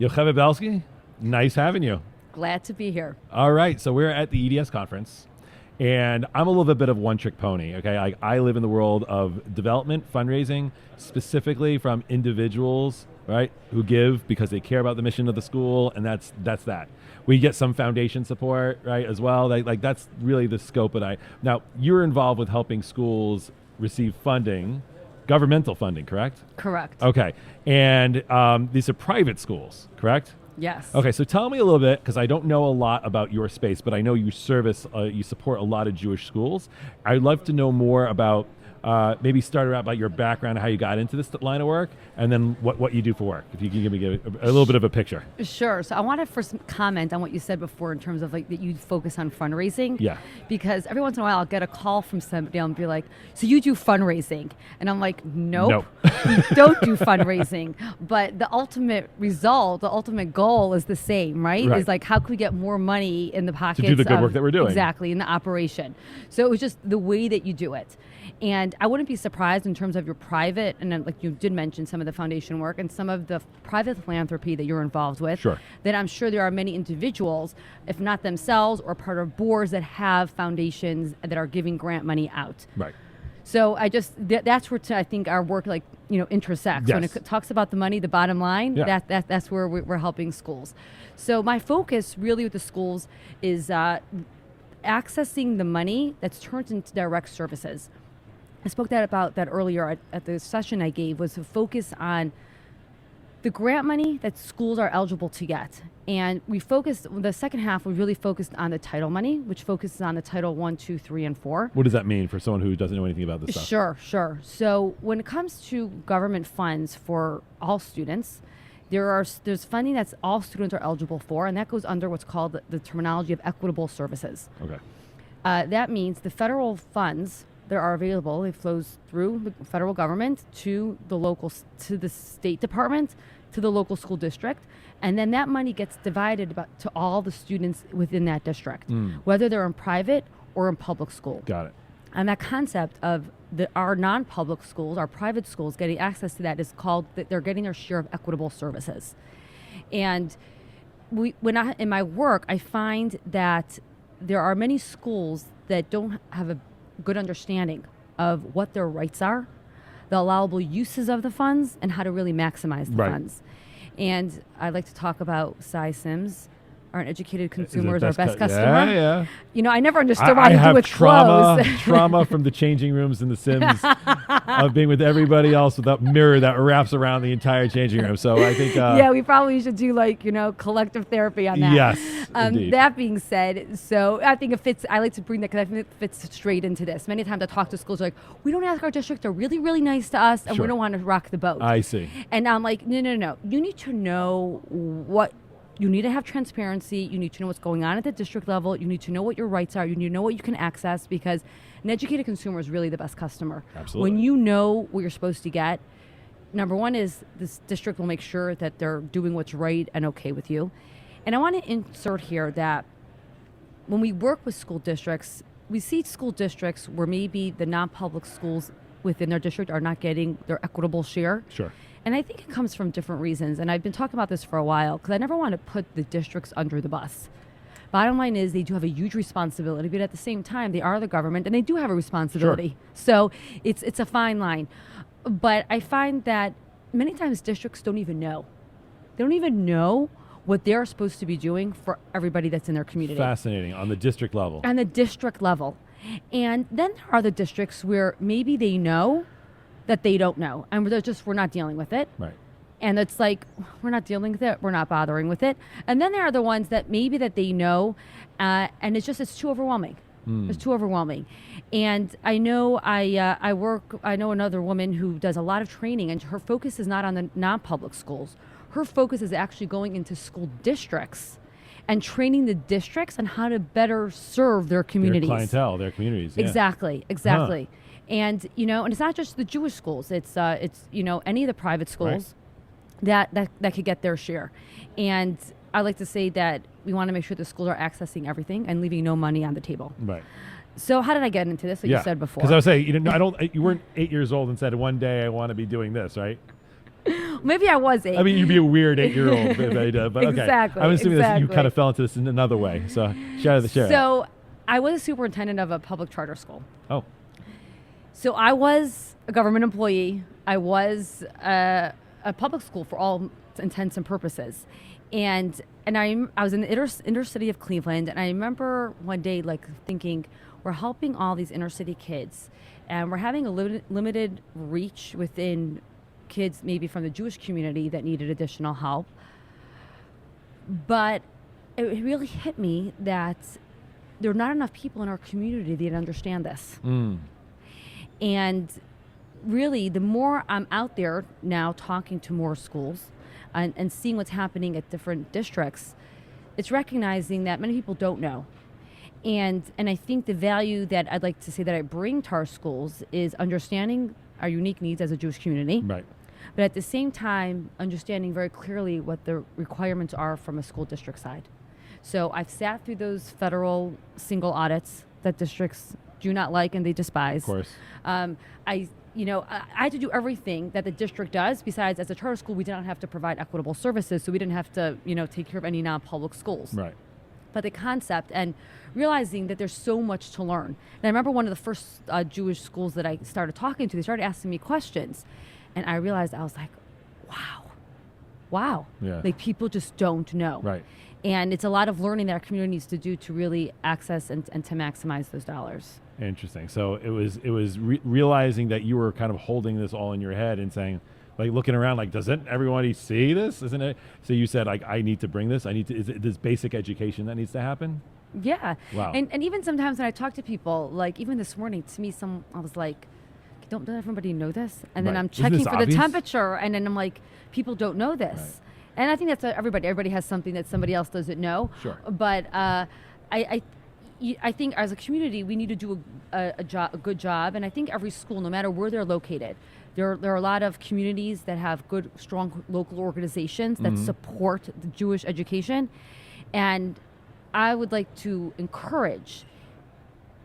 Yocheved Belsky, nice having you. Glad to be here. All right, so we're at the EDS conference, and I'm a little bit of one-trick pony, okay? I live in the world of development, fundraising, specifically from individuals, right, who give because they care about the mission of the school, and that's that. We get some foundation support, right, as well. That's really the scope of it. Now, you're involved with helping schools receive funding, governmental funding, correct? Correct. Okay, and these are private schools, correct? Yes. Okay, so tell me a little bit, because I don't know a lot about your space, but I know you support a lot of Jewish schools. I'd love to know more about, maybe start out about your background, how you got into this line of work, and then what you do for work, if you can give me a little bit of a picture. Sure. So I want to first comment on what you said before in terms of that you focus on fundraising. Yeah. Because every once in a while I'll get a call from somebody and be like, so you do fundraising? And I'm like, nope. We don't do fundraising. But the ultimate result, the ultimate goal is the same, right? Is like, how can we get more money in the pockets to do the good work that we're doing. Exactly, in the operation. So it was just the way that you do it. And I wouldn't be surprised in terms of your private, and then, like you did mention some of the foundation work and some of the private philanthropy that you're involved with. Sure. That I'm sure there are many individuals, if not themselves or part of boards, that have foundations that are giving grant money out. Right. So I just, that's where I think our work intersects. Yes. When it talks about the money, the bottom line, that's where we're helping schools. So my focus really with the schools is accessing the money that's turned into direct services. I spoke about that earlier at the session I gave, was to focus on the grant money that schools are eligible to get. And the second half, we really focused on the title money, which focuses on the Title 1, 2, 3, and 4. What does that mean for someone who doesn't know anything about this stuff? Sure. So when it comes to government funds for all students, there's funding that's all students are eligible for, and that goes under what's called the terminology of equitable services. Okay. That means the federal funds that are available, it flows through the federal government to the state department, to the local school district, and then that money gets divided to all the students within that district, whether they're in private or in public school. Got it. And that concept of our non-public schools, our private schools, getting access to that is called that they're getting their share of equitable services. And in my work, I find that there are many schools that don't have a good understanding of what their rights are, the allowable uses of the funds, and how to really maximize the funds. And I'd like to talk about Cy Sims, our educated consumer is our best customer. Yeah. I never understood why he do it close. Trauma from the changing rooms in The Sims of being with everybody else with that mirror that wraps around the entire changing room. So I think... we probably should do collective therapy on that. Yes, indeed. That being said, so I think it fits. I like to bring that because I think it fits straight into this. Many times I talk to schools like, we don't ask our district. They're really, really nice to us, and we don't want to rock the boat. I see. And I'm like, no. You need to know what... You need to have transparency. You need to know what's going on at the district level. You need to know what your rights are. You need to know what you can access, because an educated consumer is really the best customer. Absolutely. When you know what you're supposed to get, number one is this district will make sure that they're doing what's right and okay with you. And I want to insert here that when we work with school districts, we see school districts where maybe the non-public schools within their district are not getting their equitable share. Sure. And I think it comes from different reasons. And I've been talking about this for a while because I never want to put the districts under the bus. Bottom line is they do have a huge responsibility, but at the same time, they are the government and they do have a responsibility. Sure. So it's a fine line. But I find that many times districts don't even know. They don't even know what they're supposed to be doing for everybody that's in their community. Fascinating. On the district level. On the district level. And then there are the districts where maybe they know that they don't know, and we're not dealing with it. Right. And it's like, we're not dealing with it, we're not bothering with it. And then there are the ones that maybe that they know, and it's too overwhelming. It's too overwhelming. And I know I know another woman who does a lot of training, and her focus is not on the non-public schools. Her focus is actually going into school districts and training the districts on how to better serve their communities. Their clientele, their communities. Yeah. Exactly. Huh. And and it's not just the Jewish schools. It's any of the private schools that could get their share. And I like to say that we want to make sure the schools are accessing everything and leaving no money on the table. Right. So how did I get into this? Like you said before. Because I was saying, you weren't 8 years old and said one day I want to be doing this, right? Maybe I was 8. I mean, you'd be a weird 8-year-old, but okay. Exactly. I'm assuming that you exactly. kind of fell into this in another way. So share. So I was a superintendent of a public charter school. Oh. So I was a government employee. I was a public school for all intents and purposes. And I was in the inner city of Cleveland, and I remember one day like thinking, we're helping all these inner city kids, and we're having a limited reach within kids maybe from the Jewish community that needed additional help. But it really hit me that there are not enough people in our community that understand this. And really, the more I'm out there now talking to more schools and seeing what's happening at different districts, it's recognizing that many people don't know. And I think the value that I'd like to say that I bring to our schools is understanding our unique needs as a Jewish community. Right. But at the same time, understanding very clearly what the requirements are from a school district side. So I've sat through those federal single audits that districts do not like and they despise. Of course. I had to do everything that the district does. Besides, as a charter school, we did not have to provide equitable services, so we didn't have to, take care of any non-public schools. Right. But the concept and realizing that there's so much to learn. And I remember one of the first Jewish schools that I started talking to, they started asking me questions. And I realized, I was like, wow. Yeah. Like, people just don't know. Right. And it's a lot of learning that our community needs to do to really access and to maximize those dollars. Interesting. So it was realizing that you were kind of holding this all in your head and saying, like, looking around, like, doesn't everybody see this? Isn't it? So you said, like, I need to bring this. Is it this basic education that needs to happen? Yeah. Wow. And even sometimes when I talk to people, like even this morning, to me, I was like, don't everybody know this? And then Right. I'm Isn't checking this for obvious? the temperature, and then I'm like, people don't know this. Right. And I think that's everybody. Everybody has something that somebody else doesn't know. Sure. But I think as a community, we need to do a good job. And I think every school, no matter where they're located, there are a lot of communities that have good, strong local organizations that support the Jewish education. And I would like to encourage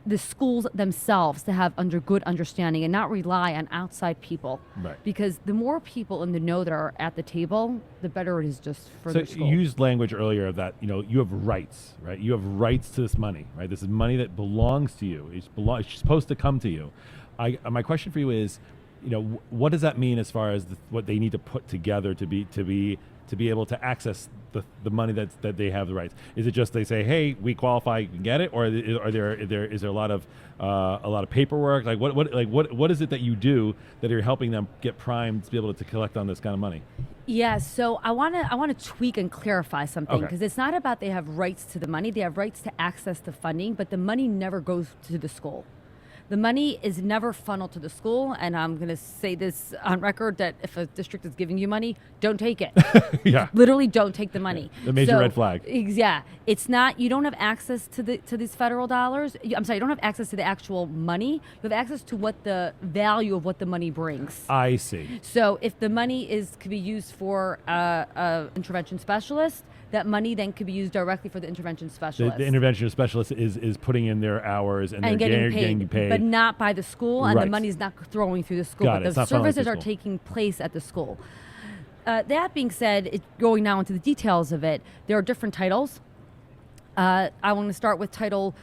the schools themselves to have good understanding and not rely on outside people. Right. Because the more people in the know that are at the table, the better it is just for So the school. you used language earlier of that, you have rights, right? You have rights to this money, right? This is money that belongs to you. It's supposed to come to you. My question for you is, what does that mean as far as what they need to put together to be able to access the money that they have the rights? Is it just they say, hey, we qualify, you can get it, or is there a lot of paperwork? Like what is it that you do that you're helping them get primed to be able to collect on this kind of money? Yeah, so I want to tweak and clarify something, because Okay. it's not about they have rights to the money. They have rights to access the funding, but the money never goes to the school. The money is never funneled to the school, and I'm going to say this on record that if a district is giving you money, don't take it. Yeah. Literally don't take the money. The major red flag. Yeah. It's not, you don't have access to these federal dollars. You don't have access to the actual money. You have access to what the value of what the money brings. I see. So if the money could be used for a intervention specialist, that money then could be used directly for the intervention specialist. The intervention specialist is putting in their hours and they're getting paid. But not by the school, and Right. the money's not throwing through the school. Got but it. the It's not funneling services through are school. taking place at the school. That being said, going now into the details of it, there are different titles. I want to start with title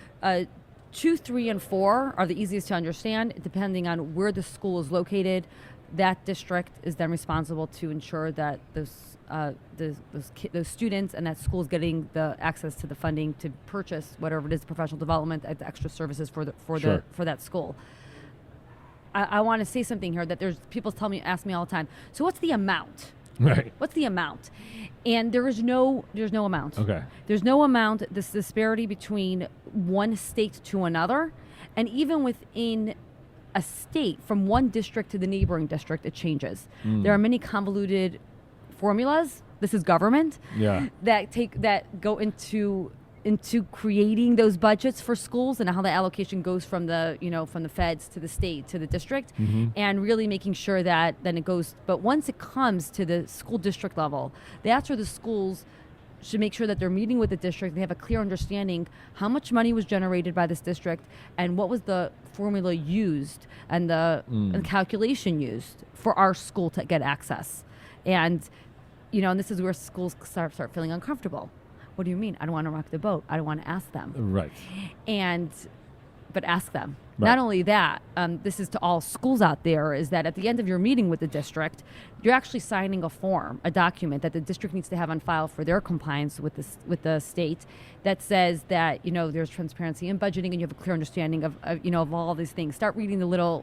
2, 3, and 4 are the easiest to understand, depending on where the school is located. That district is then responsible to ensure that those students and that school is getting the access to the funding to purchase whatever it is, professional development, the extra services for that school. I want to say something here that there's people ask me all the time. So what's the amount? Right. What's the amount? And there's no amount. Okay. There's no amount. This disparity between one state to another, and even within a state, from one district to the neighboring district, it changes. There are many convoluted formulas. This is government. Yeah. That go into creating those budgets for schools and how the allocation goes from the feds to the state to the district, and really making sure that then it goes. But once it comes to the school district level, that's where the schools should make sure that they're meeting with the district. They have a clear understanding how much money was generated by this district and what was the formula used and the calculation used for our school to get access. And, and this is where schools start feeling uncomfortable. What do you mean? I don't want to rock the boat. I don't want to ask them. Right. But ask them. Right. Not only that, this is to all schools out there, is that at the end of your meeting with the district, you're actually signing a form, a document that the district needs to have on file for their compliance with the state that says that, there's transparency in budgeting and you have a clear understanding of all these things. Start reading the little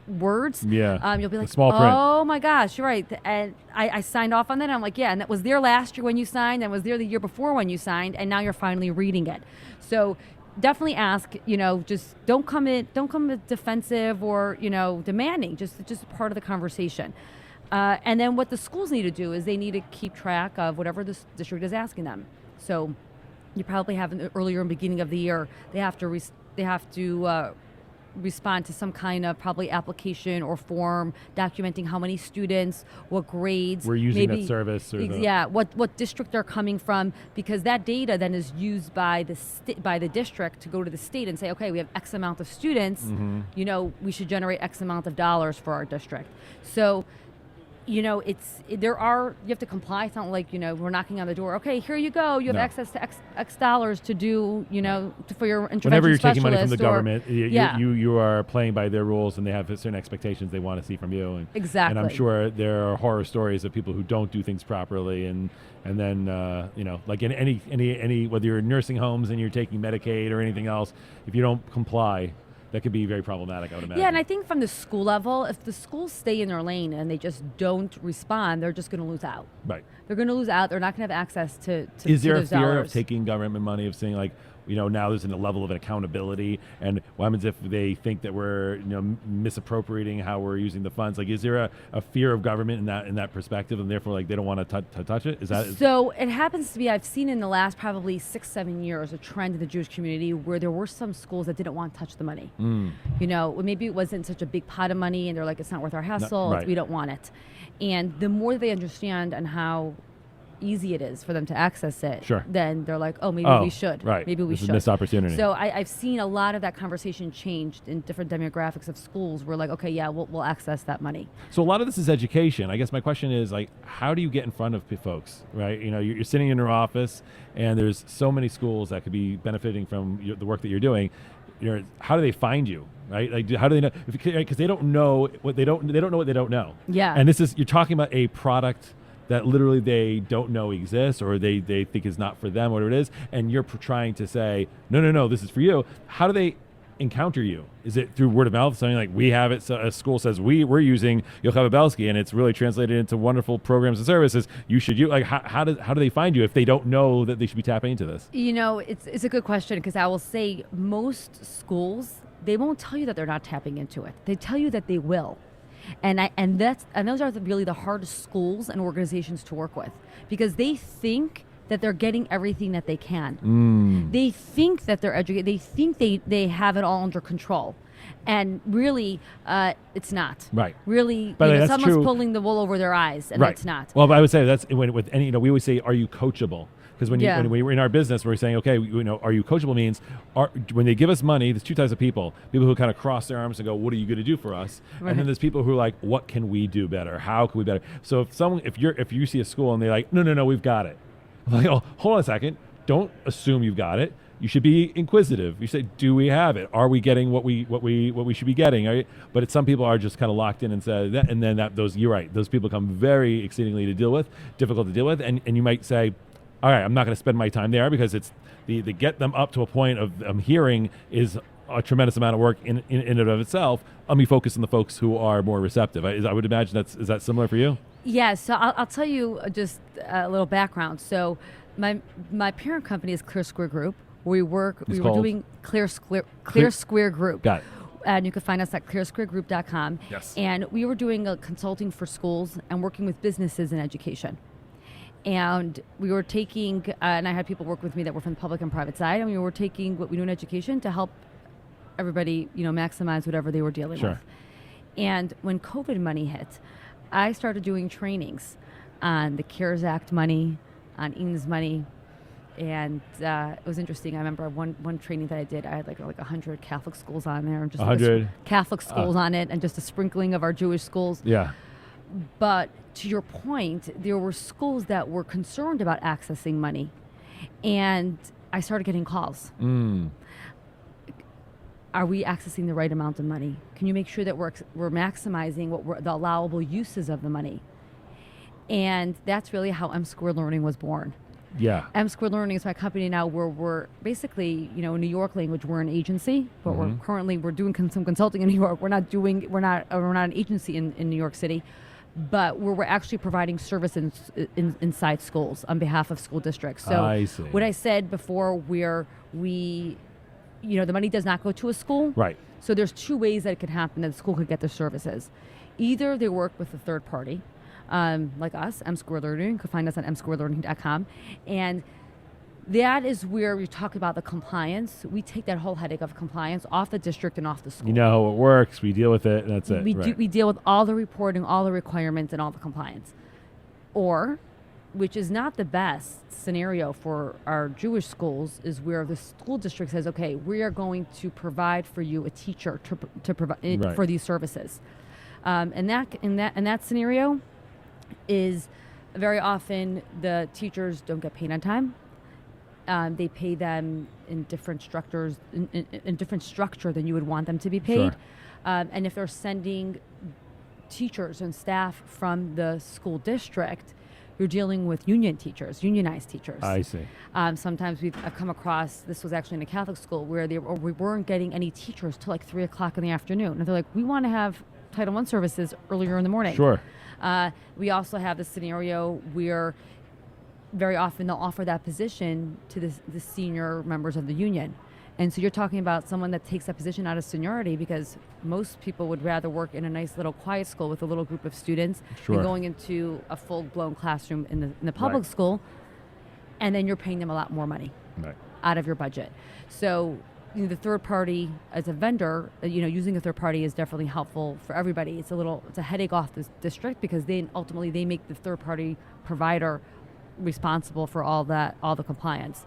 words. Yeah. You'll be like, the small print. Oh my gosh, you're right. And I signed off on that. And I'm like, yeah, and that was there last year when you signed, and was there the year before when you signed, and now you're finally reading it. So definitely ask, just don't come defensive or, demanding, just part of the conversation. And then what the schools need to do is they need to keep track of whatever the district is asking them. So you probably have earlier in the beginning of the year, they have to respond to some kind of probably application or form documenting how many students, what grades. We're using that service. What district they're coming from, because that data then is used by the district to go to the state and say, okay, we have X amount of students, we should generate X amount of dollars for our district. So, you have to comply. It's not like, we're knocking on the door. Okay, here you go. You have access to X dollars to do, for your intervention. Whenever you're taking money from the or, government, you are playing by their rules, and they have certain expectations they want to see from you. And, exactly. And I'm sure there are horror stories of people who don't do things properly, and then like in any whether you're in nursing homes and you're taking Medicaid or anything else, if you don't comply, that could be very problematic, I would imagine. Yeah, and I think from the school level, if the schools stay in their lane and they just don't respond, they're just going to lose out. Right. They're going to lose out. They're not going to have access to Is there a those fear dollars. of taking government money, of saying like, now there's a level of accountability, and what happens if they think that we're, misappropriating how we're using the funds? Like, is there a fear of government in that perspective, and therefore, like, they don't want to touch it? So it happens to be, I've seen in the last probably 6-7 years a trend in the Jewish community where there were some schools that didn't want to touch the money. Maybe it wasn't such a big pot of money, and they're like, it's not worth our hassle. Right. We don't want it. And the more they understand on how easy it is for them to access it, sure, then they're like, maybe we should. Right. Maybe we should. Missed opportunity. So I've seen a lot of that conversation changed in different demographics of schools. We're like, okay, yeah, we'll access that money. So a lot of this is education. I guess my question is, like, how do you get in front of folks, right? You're sitting in your office, and there's so many schools that could be benefiting from the work that you're doing. How do they find you, right? Like, how do they know? Because they don't know what they don't know what they don't know. Yeah. And you're talking about a product that literally they don't know exists, or they think is not for them, whatever it is, and you're trying to say, no, this is for you. How do they encounter you? Is it through word of mouth, something like, we have it, so a school says we're using Yocheved Belsky, and it's really translated into wonderful programs and services, you should use, like, how do they find you if they don't know that they should be tapping into this? It's a good question, because I will say most schools, they won't tell you that they're not tapping into it. They tell you that they will. And those are really the hardest schools and organizations to work with, because they think that they're getting everything that they can. They think that they're educated. They think they have it all under control. And really, it's not. Right. Really, someone's true. Pulling the wool over their eyes, and right. It's not. Well, I would say that's with any, we always say, are you coachable? Because when we're in our business, we're saying, okay, are you coachable means, when they give us money, there's two types of people who kind of cross their arms and go, what are you going to do for us? Right. And then there's people who are like, what can we do better? How can we better? So if you see a school and they're like, no, we've got it. I'm like, oh, hold on a second. Don't assume you've got it. You should be inquisitive. You say, do we have it? Are we getting what we should be getting? Right? But some people are just kind of locked in and say that, and then you're right. Those people come very exceedingly difficult to deal with, and you might say, all right, I'm not going to spend my time there, because it's the get them up to a point of hearing is a tremendous amount of work in and of itself. Let me focus on the folks who are more receptive. I would imagine is that similar for you? Yeah, so I'll tell you just a little background. So my parent company is ClearSquare Group. We were doing ClearSquare Group. Got it. And you can find us at ClearSquareGroup.com. Yes. And we were doing consulting for schools and working with businesses in education. And we were taking, and I had people work with me that were from the public and private side, and we were taking what we do in education to help everybody, maximize whatever they were dealing with. And when COVID money hit, I started doing trainings on the CARES Act money, on EDS money, and it was interesting. I remember one training that I did, I had like 100 Catholic schools on there, and just 100 Catholic schools on it, and just a sprinkling of our Jewish schools. Yeah. But to your point, there were schools that were concerned about accessing money, and I started getting calls. Are we accessing the right amount of money? Can you make sure that we're maximizing the allowable uses of the money? And that's really how M-Squared Learning was born. Yeah. M-Squared Learning is my company now, where we're basically, in New York language, we're an agency, but we're doing some consulting in New York. We're not an agency in New York City, but we're actually providing service inside schools on behalf of school districts. So I see. what I said before, where we, the money does not go to a school. Right. So there's two ways that it could happen that the school could get their services. Either they work with a third party, like us, M-Squared Learning. You can find us on msquaredlearning.com. And that is where we talk about the compliance. We take that whole headache of compliance off the district and off the school. You know how it works. We deal with it, and that's it. We deal with all the reporting, all the requirements, and all the compliance. Or, which is not the best scenario for our Jewish schools, is where the school district says, okay, we are going to provide for you a teacher to provide for these services. And that scenario is very often the teachers don't get paid on time. They pay them in different structures, in different structure than you would want them to be paid. Sure. And if they're sending teachers and staff from the school district, you're dealing with unionized teachers. I see. Sometimes I've come across, this was actually in a Catholic school, where we weren't getting any teachers till like 3 o'clock in the afternoon. And they're like, we want to have Title I services earlier in the morning. Sure. We also have the scenario where very often they'll offer that position to the senior members of the union. And so you're talking about someone that takes that position out of seniority, because most people would rather work in a nice little quiet school with a little group of students than going into a full-blown classroom in the public school, and then you're paying them a lot more money out of your budget. So the third party as a vendor, using a third party is definitely helpful for everybody. It's a headache off the district, because ultimately they make the third party provider responsible for all the compliance.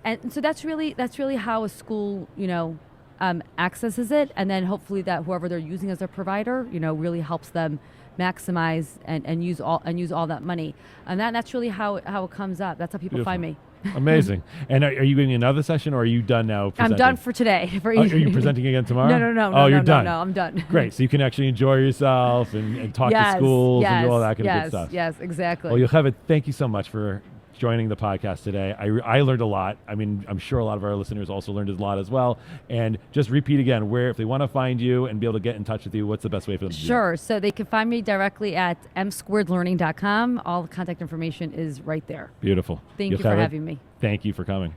And so that's really how a school, accesses it, and then hopefully that whoever they're using as their provider, really helps them maximize and use all that money. And that's really how it comes up. That's how people find me. Amazing. And are you giving another session, or are you done now presenting? I'm done for today. Are you presenting again tomorrow? No. You're done. No, I'm done. Great. So you can actually enjoy yourself and talk to schools and do all that kind of good stuff. Yes, exactly. Well, Yocheved, thank you so much for joining the podcast today. I learned a lot. I mean, I'm sure a lot of our listeners also learned a lot as well. And just repeat again, where if they want to find you and be able to get in touch with you, what's the best way for them to do that? Sure. So they can find me directly at msquaredlearning.com. All the contact information is right there. Beautiful. Thank you for having me. Thank you for coming.